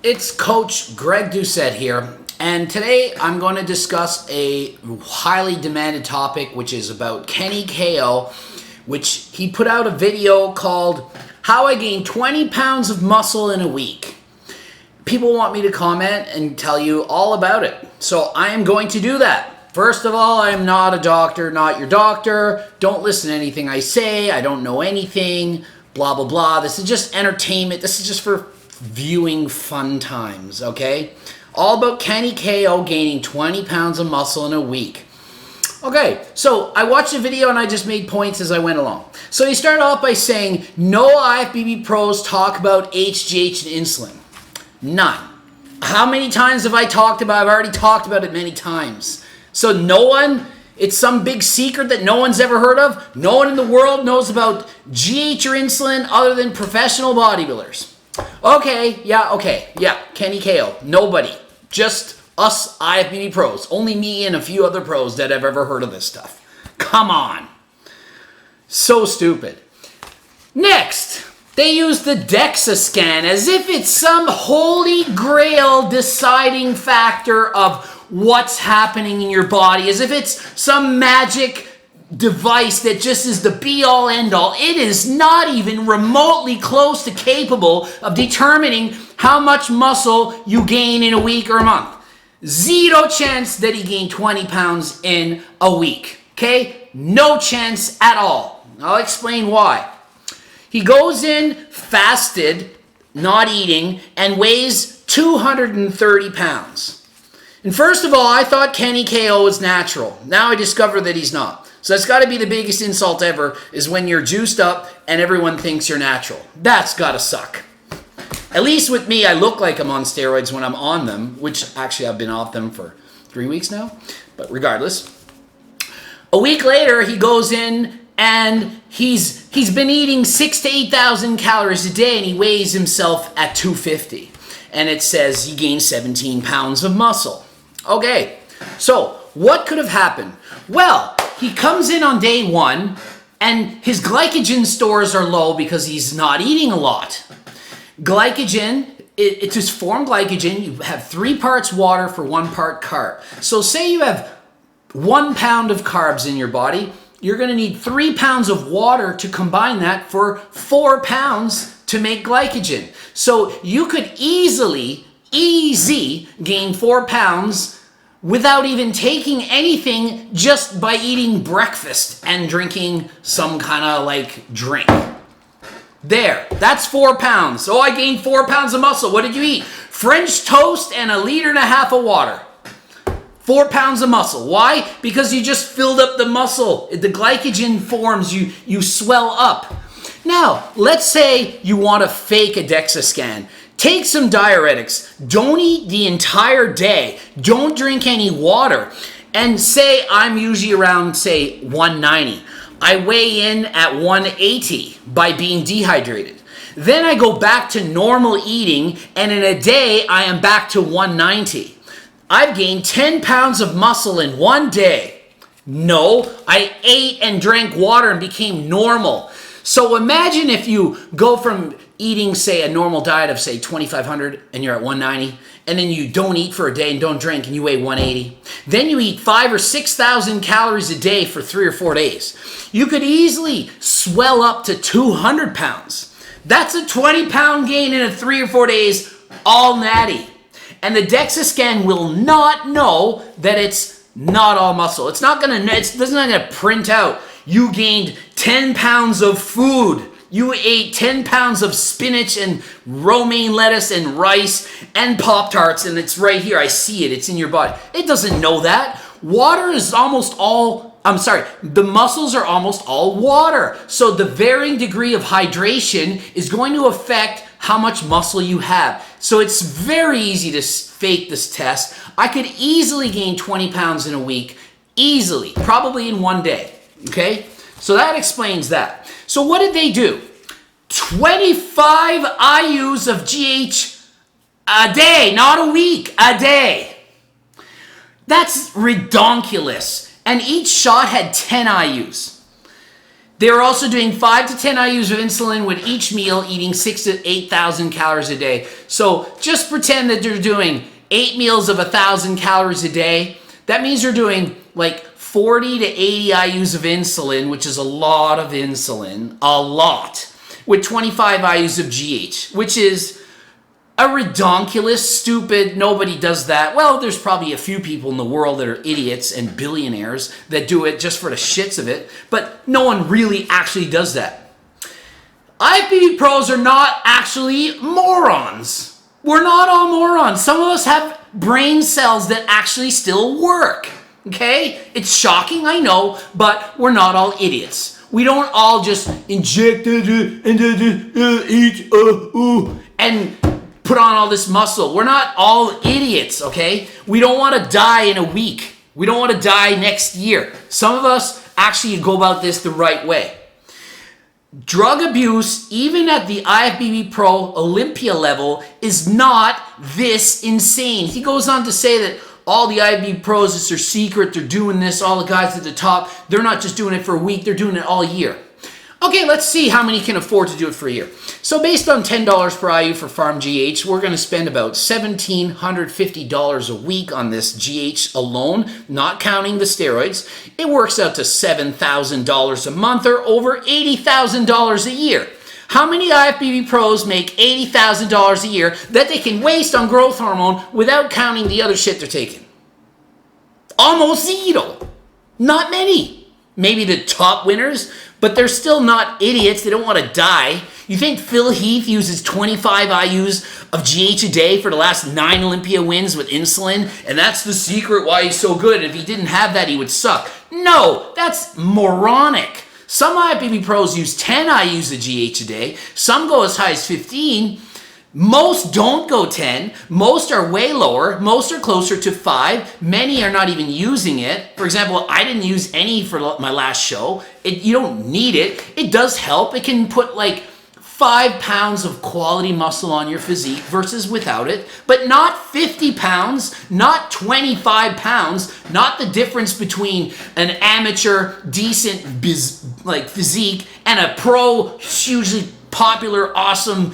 It's Coach Greg Doucette here, and today I'm going to discuss a highly demanded topic, which is about Kenny KO, which he put out a video called How I Gained 20 Pounds of Muscle in a Week. People want me to comment and tell you all about it, so I am going to do that. First of all, I am not a doctor, not your doctor. Don't listen to anything I say. I don't know anything, blah, blah, blah. This is just entertainment. This is just for viewing fun times, okay? All about Kenny KO gaining 20 pounds of muscle in a week. Okay, so I watched the video and I just made points as I went along. So he started off by saying, no IFBB pros talk about HGH and insulin. None. How many times have I talked about it? I've already talked about it many times. So no one, it's some big secret that no one's ever heard of? No one in the world knows about GH or insulin other than professional bodybuilders. Okay, Kenny KO. Nobody. Just us IFBB pros. Only me and a few other pros that have ever heard of this stuff. Come on. So stupid. Next, they use the DEXA scan as if it's some holy grail deciding factor of what's happening in your body, as if it's some magic device that just is the be-all end-all. It is not even remotely close to capable of determining how much muscle you gain in a week or a month. Zero chance that he gained 20 pounds in a week. Okay? No chance at all. I'll explain why. He goes in fasted, not eating, and weighs 230 pounds. And first of all, I thought Kenny KO was natural. Now I discover that he's not. So that's got to be the biggest insult ever, is when you're juiced up and everyone thinks you're natural. That's got to suck. At least with me, I look like I'm on steroids when I'm on them, which actually I've been off them for 3 weeks now. But regardless. A week later, he goes in and he's been eating 6,000 to 8,000 calories a day and he weighs himself at 250. And it says he gained 17 pounds of muscle. Okay, so what could have happened? Well, he comes in on day one and his glycogen stores are low because he's not eating a lot. Glycogen, to form glycogen, you have 3 parts water for 1 part carb. So say you have 1 pound of carbs in your body, you're going to need 3 pounds of water to combine that for 4 pounds to make glycogen. So you could easy gain 4 pounds without even taking anything, just by eating breakfast and drinking some kind of like drink. There, that's 4 pounds. Oh, I gained 4 pounds of muscle. What did you eat? French toast and 1.5 liters of water. 4 pounds of muscle. Why? Because you just filled up the muscle. The glycogen forms, you swell up. Now, let's say you want to fake a DEXA scan. Take some diuretics. Don't eat the entire day. Don't drink any water. And say I'm usually around, say, 190. I weigh in at 180 by being dehydrated. Then I go back to normal eating, and in a day, I am back to 190. I've gained 10 pounds of muscle in one day. No, I ate and drank water and became normal. So imagine if you go from eating, say, a normal diet of, say, 2,500 and you're at 190, and then you don't eat for a day and don't drink and you weigh 180. Then you eat 5,000 or 6,000 calories a day for 3 or 4 days. You could easily swell up to 200 pounds. That's a 20-pound gain in 3 or 4 days, all natty. And the DEXA scan will not know that it's not all muscle. It's not going to print out, you gained 10 pounds of food. You ate 10 pounds of spinach and romaine lettuce and rice and Pop-Tarts, and it's right here. I see it. It's in your body. It doesn't know that. Water is almost all, the muscles are almost all water. So the varying degree of hydration is going to affect how much muscle you have. So it's very easy to fake this test. I could easily gain 20 pounds in a week, easily, probably in one day. Okay? So that explains that. So what did they do? 25 IUs of GH a day, not a week, a day. That's redonkulous. And each shot had 10 IUs. They're also doing 5 to 10 IUs of insulin with each meal, eating 6,000 to 8,000 calories a day. So just pretend that they're doing 8 meals of 1,000 calories a day. That means you're doing like 40 to 80 IUs of insulin, which is a lot of insulin, a lot, with 25 IUs of GH, which is a redonkulous, stupid, nobody does that. Well, there's probably a few people in the world that are idiots and billionaires that do it just for the shits of it, but no one really actually does that. IFBB pros are not actually morons. We're not all morons. Some of us have brain cells that actually still work, okay? It's shocking, I know, but we're not all idiots. We don't all just inject and eat and put on all this muscle. We're not all idiots, okay? We don't want to die in a week. We don't want to die next year. Some of us actually go about this the right way. Drug abuse, even at the IFBB Pro Olympia level, is not this insane. He goes on to say that all the IFBB pros, it's their secret, they're doing this, all the guys at the top, they're not just doing it for a week, they're doing it all year. Okay, let's see how many can afford to do it for a year. So based on $10 per IU for Farm GH, we're going to spend about $1,750 a week on this GH alone, not counting the steroids. It works out to $7,000 a month or over $80,000 a year. How many IFBB pros make $80,000 a year that they can waste on growth hormone without counting the other shit they're taking? Almost zero. Not many. Maybe the top winners, but they're still not idiots. They don't want to die. You think Phil Heath uses 25 IUs of GH a day for the last 9 Olympia wins with insulin, and that's the secret why he's so good? If he didn't have that, he would suck. No, that's moronic. Some IFBB pros use 10 IUs of GH a day. Some go as high as 15. Most don't go 10. Most are way lower. Most are closer to 5. Many are not even using it. For example, I didn't use any for my last show. You don't need it. It does help. It can put like 5 pounds of quality muscle on your physique versus without it, but not 50 pounds, not 25 pounds, not the difference between an amateur, decent physique and a pro, hugely popular, awesome,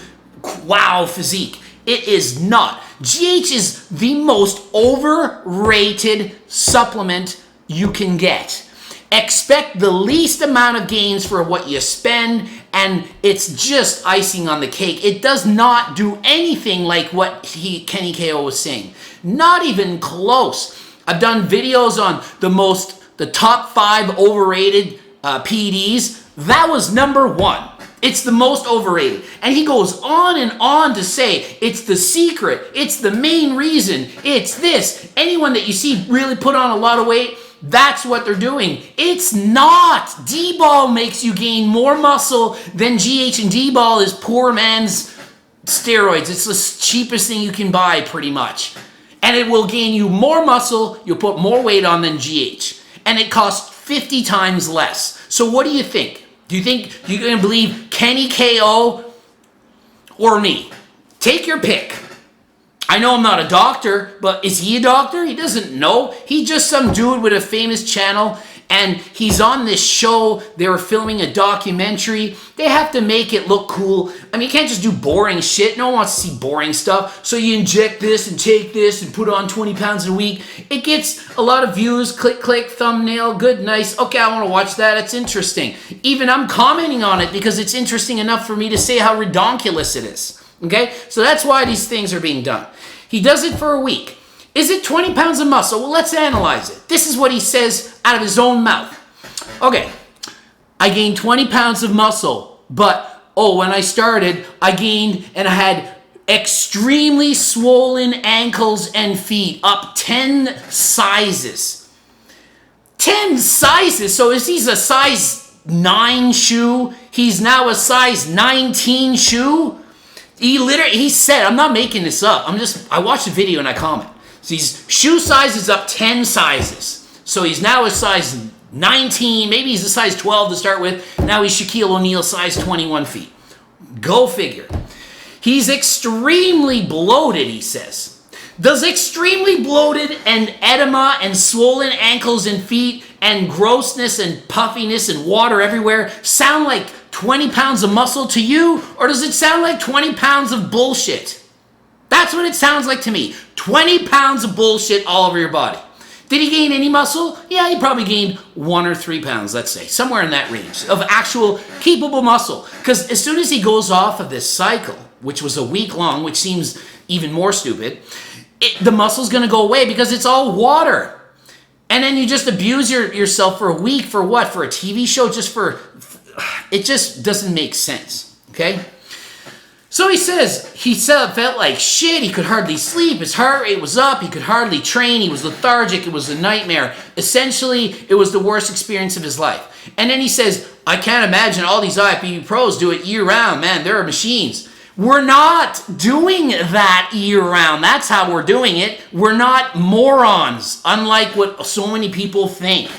wow physique. It is not. GH is the most overrated supplement you can get. Expect the least amount of gains for what you spend, and it's just icing on the cake. It does not do anything like what Kenny KO was saying. Not even close. I've done videos on the top 5 overrated PEDs. That was number 1. It's the most overrated. And he goes on and on to say it's the secret, it's the main reason, it's this. Anyone that you see really put on a lot of weight, that's what they're doing. It's not. D-ball makes you gain more muscle than GH, and D-ball is poor man's steroids. It's the cheapest thing you can buy, pretty much. And it will gain you more muscle, you'll put more weight on than GH. And it costs 50 times less. So what do you think? Do you think you're going to believe Kenny KO or me? Take your pick. I know I'm not a doctor, but is he a doctor? He doesn't know. He's just some dude with a famous channel, and he's on this show. They were filming a documentary. They have to make it look cool. I mean, you can't just do boring shit. No one wants to see boring stuff. So you inject this and take this and put on 20 pounds a week. It gets a lot of views. Click, click, thumbnail, good, nice. Okay, I want to watch that. It's interesting. Even I'm commenting on it because it's interesting enough for me to say how redonkulous it is. Okay? So that's why these things are being done. He does it for a week. Is it 20 pounds of muscle? Well, let's analyze it. This is what he says out of his own mouth. Okay, I gained 20 pounds of muscle, but, when I started, I had extremely swollen ankles and feet, up 10 sizes. 10 sizes? So if he's a size 9 shoe, he's now a size 19 shoe? He said, I'm not making this up. I watched the video and I comment. So his shoe size is up 10 sizes. So he's now a size 19, maybe he's a size 12 to start with. Now he's Shaquille O'Neal, size 21 feet. Go figure. He's extremely bloated, he says. Does extremely bloated and edema and swollen ankles and feet and grossness and puffiness and water everywhere sound like 20 pounds of muscle to you? Or does it sound like 20 pounds of bullshit? That's what it sounds like to me. 20 pounds of bullshit all over your body. Did he gain any muscle? Yeah, he probably gained 1 or 3 pounds, let's say. Somewhere in that range of actual capable muscle. Because as soon as he goes off of this cycle, which was a week long, which seems even more stupid, the muscle's going to go away because it's all water. And then you just abuse yourself for a week for what? For a TV show? It just doesn't make sense, okay? So he says he felt like shit. He could hardly sleep. His heart rate was up. He could hardly train. He was lethargic. It was a nightmare. Essentially, it was the worst experience of his life. And then he says, I can't imagine all these IFBB pros do it year-round. Man, they're machines. We're not doing that year-round. That's how we're doing it. We're not morons, unlike what so many people think.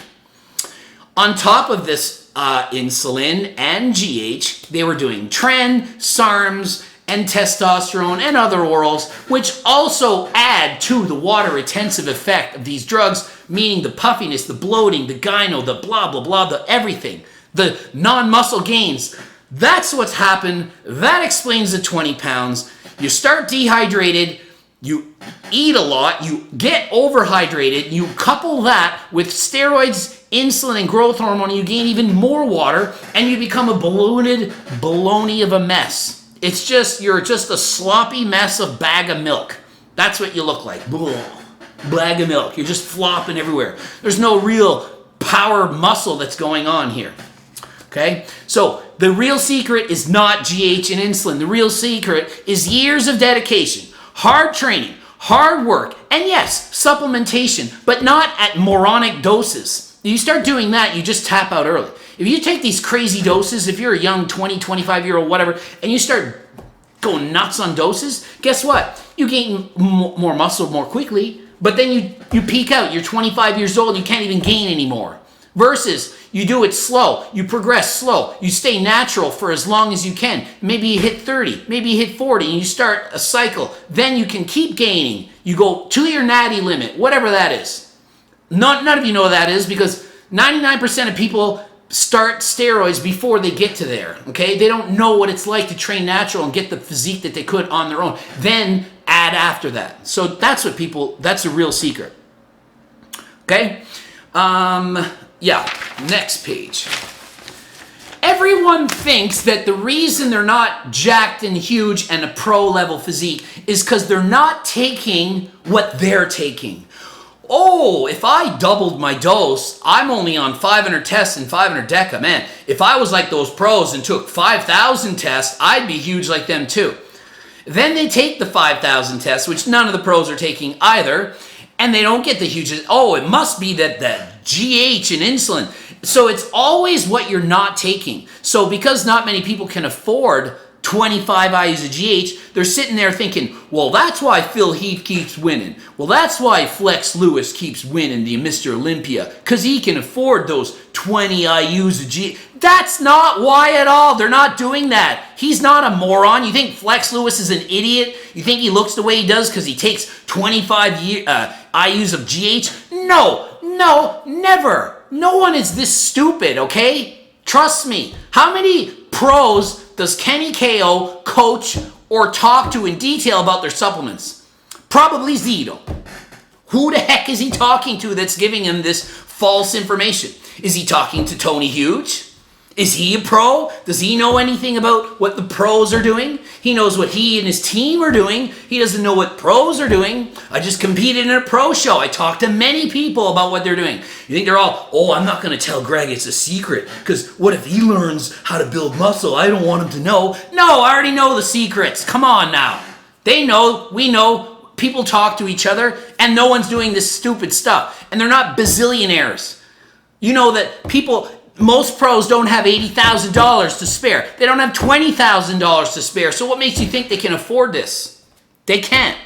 On top of this insulin and GH, they were doing tren, SARMs, and testosterone and other orals, which also add to the water-retentive effect of these drugs, meaning the puffiness, the bloating, the gyno, the blah, blah, blah, the everything, the non-muscle gains. That's what's happened. That explains the 20 pounds. You start dehydrated, you eat a lot, you get overhydrated, you couple that with steroids, insulin, and growth hormone, you gain even more water, and you become a ballooned baloney of a mess. You're just a sloppy mess of bag of milk. That's what you look like. Bag of milk. You're just flopping everywhere. There's no real power muscle that's going on here. Okay? So the real secret is not GH and insulin. The real secret is years of dedication, hard training, hard work, and yes, supplementation, but not at moronic doses. You start doing that, you just tap out early. If you take these crazy doses, if you're a young 20, 25-year-old, whatever, and you start going nuts on doses, guess what? You gain more muscle more quickly, but then you peak out. You're 25 years old and you can't even gain anymore. Versus you do it slow, you progress slow, you stay natural for as long as you can. Maybe you hit 30, maybe you hit 40, and you start a cycle. Then you can keep gaining. You go to your natty limit, whatever that is. None of you know what that is because 99% of people start steroids before they get to there, okay? They don't know what it's like to train natural and get the physique that they could on their own. Then add after that. So that's a real secret, okay? Yeah, next page. Everyone thinks that the reason they're not jacked and huge and a pro-level physique is because they're not taking what they're taking. Oh, if I doubled my dose, I'm only on 500 tests and 500 DEXA. Man, if I was like those pros and took 5,000 tests, I'd be huge like them too. Then they take the 5,000 tests, which none of the pros are taking either, and they don't get the huge. Oh, it must be that GH and insulin. So it's always what you're not taking. So because not many people can afford 25 IUs of GH, they're sitting there thinking, well, that's why Phil Heath keeps winning. Well, that's why Flex Lewis keeps winning the Mr. Olympia, because he can afford those 20 IUs of GH. That's not why at all. They're not doing that. He's not a moron. You think Flex Lewis is an idiot? You think he looks the way he does because he takes 25 IUs of GH? No, never. No one is this stupid, okay? Trust me. How many pros does Kenny KO coach or talk to in detail about their supplements? Probably zero. Who the heck is he talking to that's giving him this false information? Is he talking to Tony Huge? Is he a pro? Does he know anything about what the pros are doing? He knows what he and his team are doing. He doesn't know what pros are doing. I just competed in a pro show. I talked to many people about what they're doing. You think they're all, oh, I'm not going to tell Greg it's a secret because what if he learns how to build muscle? I don't want him to know. No, I already know the secrets. Come on now. They know, we know, people talk to each other and no one's doing this stupid stuff. And they're not bazillionaires. You know that people... Most pros don't have $80,000 to spare. They don't have $20,000 to spare. So what makes you think they can afford this? They can't.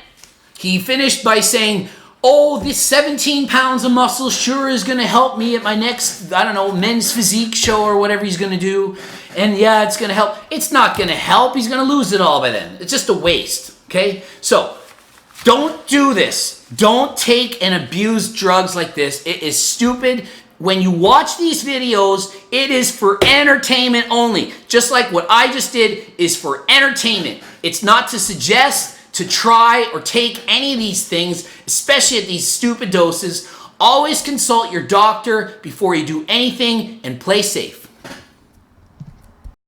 He finished by saying, oh, this 17 pounds of muscle sure is going to help me at my next, I don't know, men's physique show or whatever he's going to do. And yeah, it's going to help. It's not going to help. He's going to lose it all by then. It's just a waste, okay? So Don't do this. Don't take and abuse drugs like this. It is stupid. When you watch these videos, it is for entertainment only. Just like what I just did is for entertainment. It's not to suggest to try or take any of these things, especially at these stupid doses. Always consult your doctor before you do anything and play safe.